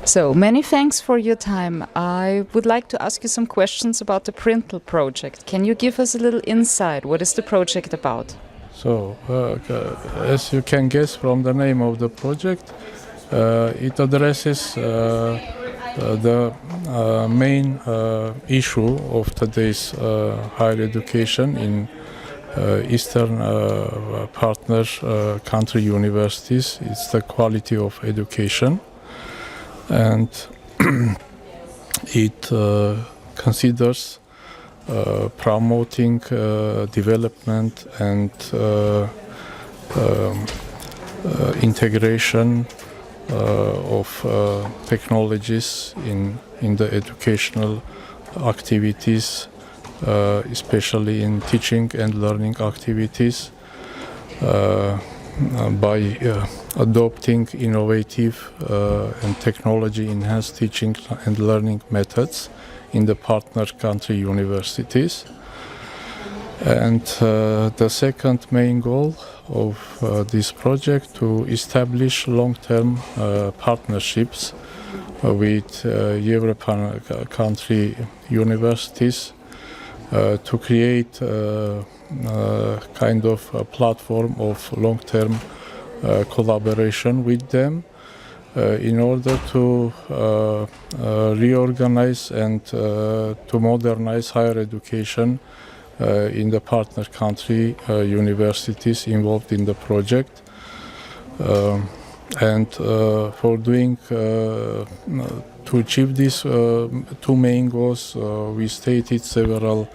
So, many thanks for your time. I would like to ask you some questions about the PRINTeL project. Can you give us a little insight? What is the project about? So, as you can guess from the name of the project, it addresses the main issue of today's higher education in Eastern partner country universities. It's the quality of education. And it considers promoting development and integration of technologies in the educational activities, especially in teaching and learning activities, by adopting innovative and technology-enhanced teaching and learning methods in the partner country universities. And the second main goal of this project to establish long-term partnerships with European country universities to create kind of a platform of long-term collaboration with them in order to reorganize and to modernize higher education in the partner country universities involved in the project. And for doing to achieve these two main goals, we stated several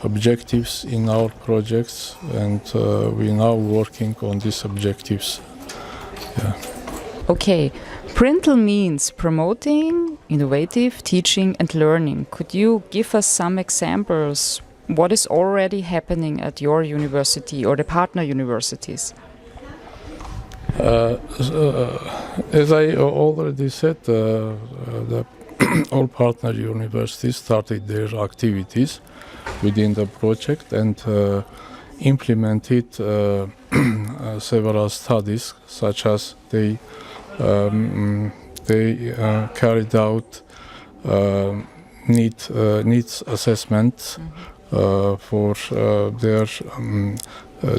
objectives in our projects, and we're now working on these objectives. Yeah. Okay, PRINTeL means promoting innovative teaching and learning. Could you give us some examples? What is already happening at your university or the partner universities? As I already said, all partner universities started their activities within the project and implemented several studies, such as they carried out needs assessment for their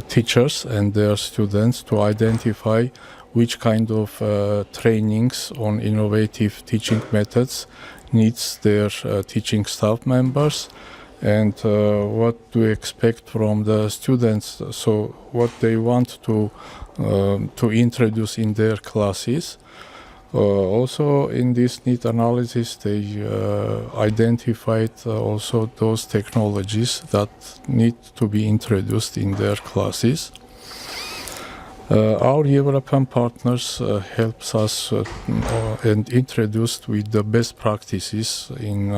teachers and their students to identify which kind of trainings on innovative teaching methods needs their teaching staff members, and what to expect from the students, so what they want to introduce in their classes. Also in this need analysis they identified also those technologies that need to be introduced in their classes. Our European partners helps us and introduced with the best practices in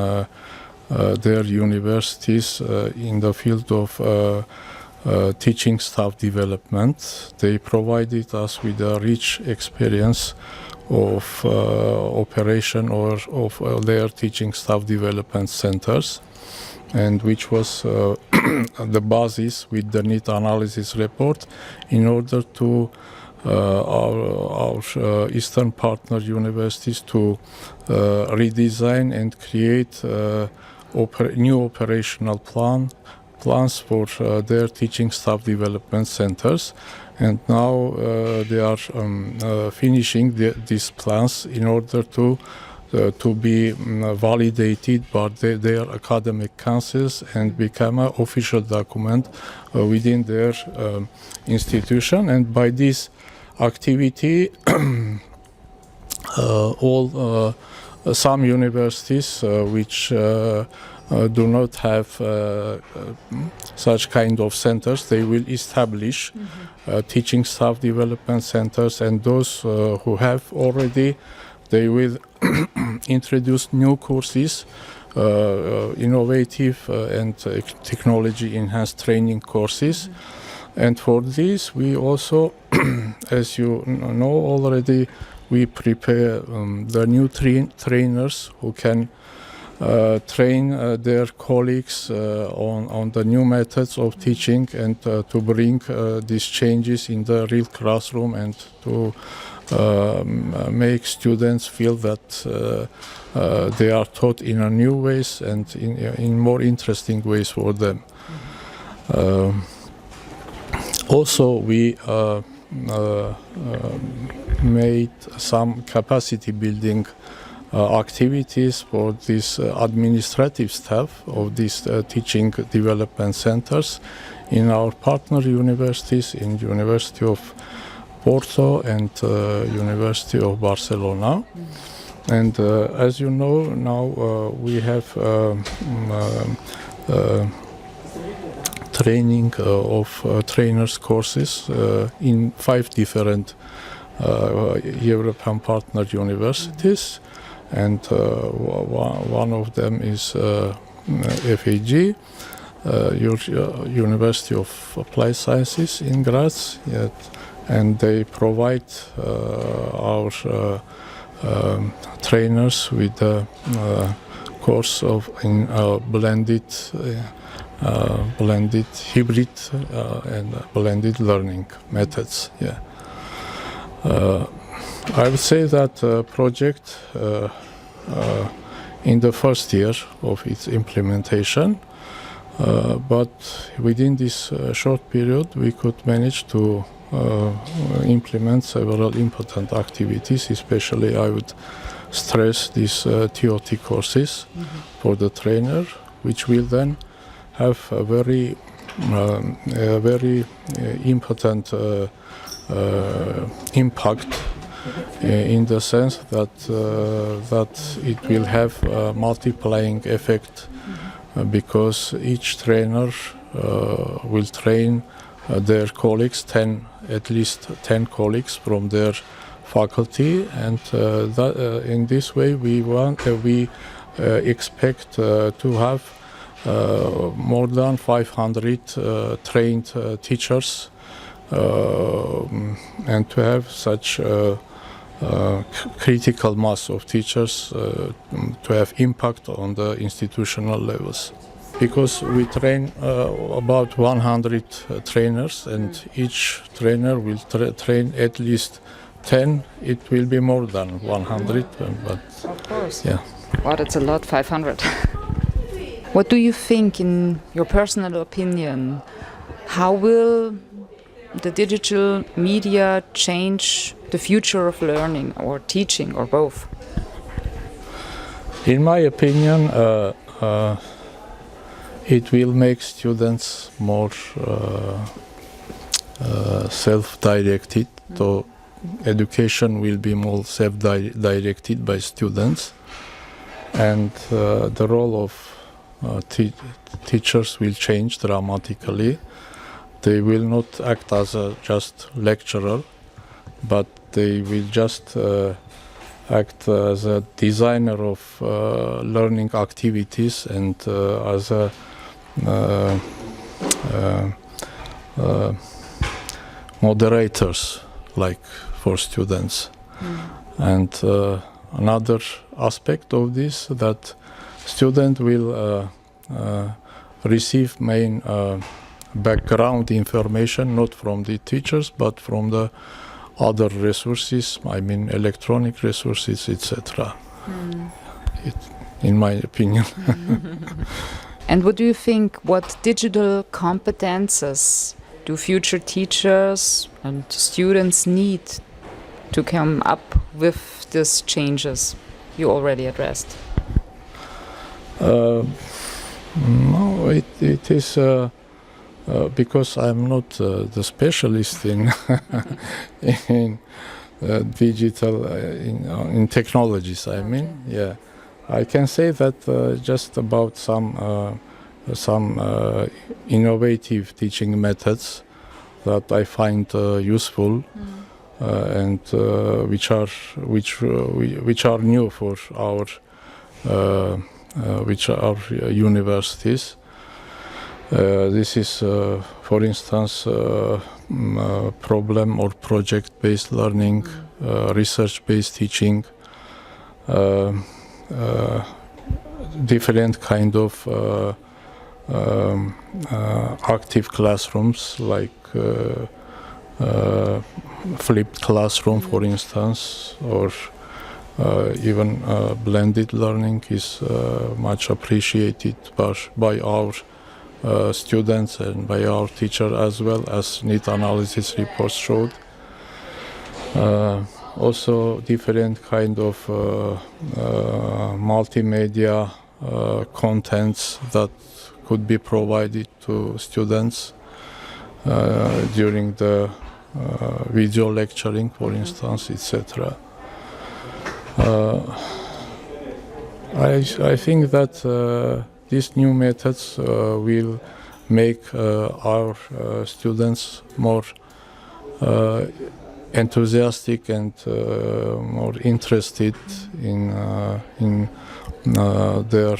their universities in the field of teaching staff development. They provided us with a rich experience of operation or of their teaching staff development centers, and which was the basis with the need analysis report in order to our Eastern partner universities to redesign and create new operational plans for their teaching staff development centers. And now they are finishing these plans in order to be validated by their academic councils and become an official document within their institution. And by this activity, some universities which do not have such kind of centers, they will establish teaching staff development centers, and those who have already, they will introduce new courses, innovative and technology enhanced training courses. And for this we also, as you know already, we prepare the new trainers who can train their colleagues on the new methods of teaching and to bring these changes in the real classroom and to make students feel that they are taught in a new ways and in more interesting ways for them. Also, we made some capacity building activities for this administrative staff of these teaching development centers in our partner universities, in University of Porto and University of Barcelona. And as you know, now we have training of trainers courses in 5 different European partner universities, and one of them is FAG, University of Applied Sciences in Graz, and they provide our trainers with a course of in blended hybrid and blended learning methods. I would say that project in the first year of its implementation, but within this short period we could manage to implement several important activities. Especially I would stress these TOT courses for the trainer, which will then have a very important impact in the sense that it will have a multiplying effect, because each trainer will train their colleagues, at least 10 colleagues from their faculty, and in this way we expect to have more than 500 trained teachers, and to have such critical mass of teachers to have impact on the institutional levels. Because we train about 100 trainers, and each trainer will train at least 10. It will be more than 100, but of course. Yeah. Wow, that's a lot, 500. What do you think, in your personal opinion, how will the digital media change the future of learning or teaching, or both? In my opinion, it will make students more self-directed. So education will be more self-directed by students, and the role of teachers will change dramatically. They will not act as a just lecturer, but they will just act as a designer of learning activities and as a moderators, like for students. And another aspect of this, that student will receive main background information not from the teachers but from the other resources, I mean electronic resources, etc. In my opinion. And what do you think, what digital competences do future teachers and students need to come up with these changes you already addressed? No, it is because I'm not the specialist in digital in technologies. I mean, yeah, I can say that just about some innovative teaching methods that I find useful and which are new for our universities. This is, for instance, problem or project-based learning, research-based teaching, different kind of active classrooms like flipped classroom, for instance, or even blended learning is much appreciated by our students and by our teacher, as well as need analysis reports showed. Also different kind of multimedia contents that could be provided to students during the video lecturing, for instance, etc. I think that these new methods will make our students more enthusiastic and more interested in their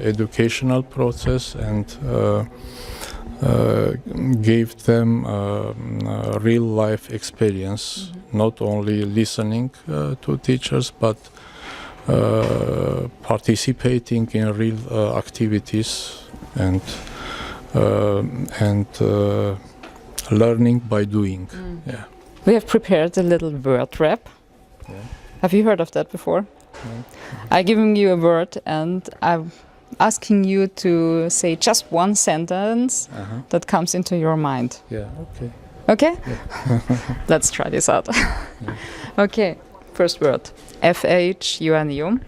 educational process, and gave them real life experience, not only listening to teachers, but participating in real activities and learning by doing. Yeah. We have prepared a little word rap. Yeah. Have you heard of that before? No. I'm giving you a word and I'm asking you to say just one sentence that comes into your mind. Yeah, okay. Okay? Yeah. Let's try this out. Okay, first word. FHUNIUM.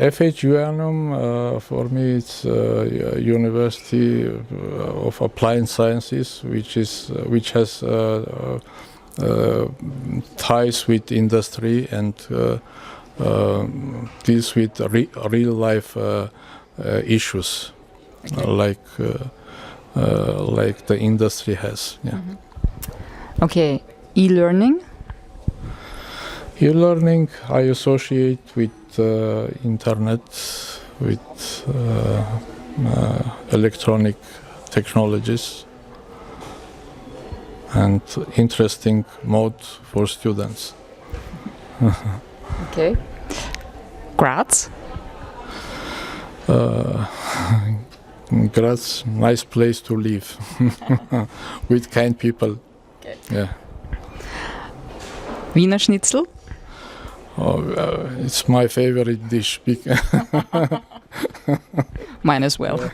FHUNIUM for me it's University of Applied Sciences, which has ties with industry and deals with real life issues, like the industry has. Yeah. Okay, e-learning. E-learning I associate with internet, with electronic technologies, and interesting mode for students. Okay. Graz. Graz, nice place to live, with kind people. Okay. Yeah. Wiener Schnitzel. Oh, it's my favorite dish. Mine as well.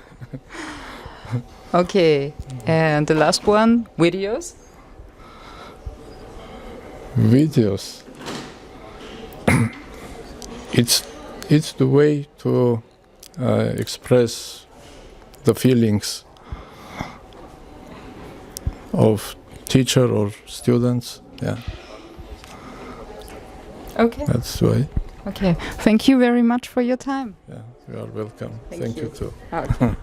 Okay, and the last one, videos. Videos. It's the way to express the feelings of teacher or students. Yeah. Okay. That's the way. Okay. Thank you very much for your time. Yeah, you are welcome. Thank Thank you. you too. Okay.